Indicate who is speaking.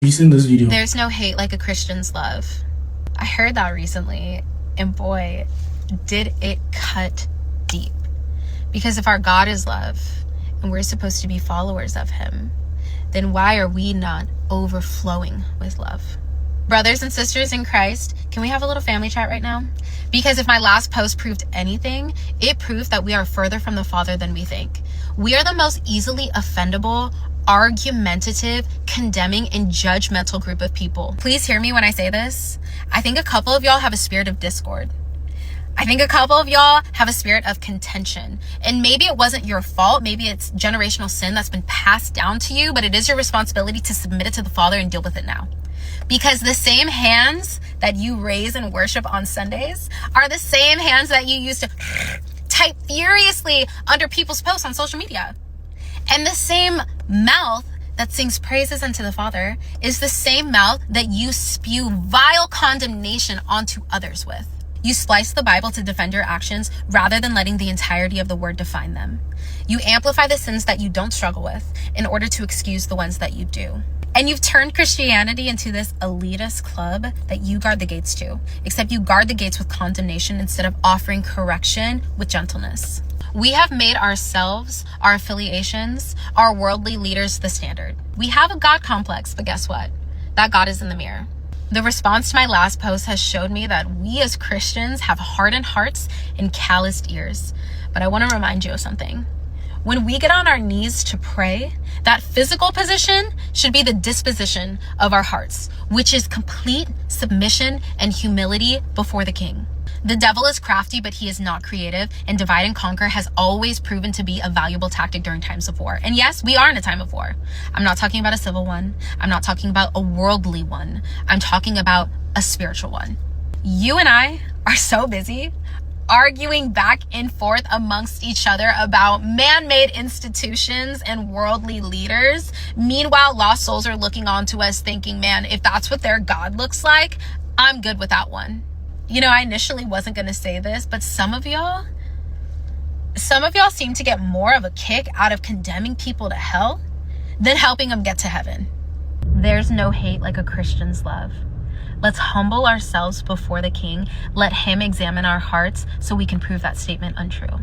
Speaker 1: You seen this video?
Speaker 2: There's no hate like a Christian's love. I heard that recently, and boy, did it cut deep. Because if our God is love, and we're supposed to be followers of him, then why are we not overflowing with love? Brothers and sisters in Christ, can we have a little family chat right now? Because if my last post proved anything, it proved that we are further from the Father than we think. We are the most easily offendable, argumentative, condemning, and judgmental group of people. Please hear me when I say this. I think a couple of y'all have a spirit of discord. I think a couple of y'all have a spirit of contention. And maybe it wasn't your fault. Maybe it's generational sin that's been passed down to you, but it is your responsibility to submit it to the Father and deal with it now. Because the same hands that you raise and worship on Sundays are the same hands that you use to type furiously under people's posts on social media. And the same mouth that sings praises unto the Father is the same mouth that you spew vile condemnation onto others with. You splice the Bible to defend your actions rather than letting the entirety of the word define them. You amplify the sins that you don't struggle with in order to excuse the ones that you do. And you've turned Christianity into this elitist club that you guard the gates to, except you guard the gates with condemnation instead of offering correction with gentleness. We have made ourselves, our affiliations, our worldly leaders the standard. We have a God complex, but guess what? That God is in the mirror. The response to my last post has showed me that we as Christians have hardened hearts and calloused ears. But I want to remind you of something. When we get on our knees to pray, that physical position should be the disposition of our hearts, which is complete submission and humility before the King. The devil is crafty, but he is not creative, and divide and conquer has always proven to be a valuable tactic during times of war. And yes, we are in a time of war. I'm not talking about a civil one. I'm not talking about a worldly one. I'm talking about a spiritual one. You and I are so busy arguing back and forth amongst each other about man-made institutions and worldly leaders. Meanwhile, lost souls are looking on to us thinking, man, if that's what their God looks like, I'm good with that one. You know, I initially wasn't going to say this, but some of y'all seem to get more of a kick out of condemning people to hell than helping them get to heaven. There's no hate like a Christian's love. Let's humble ourselves before the King. Let him examine our hearts so we can prove that statement untrue.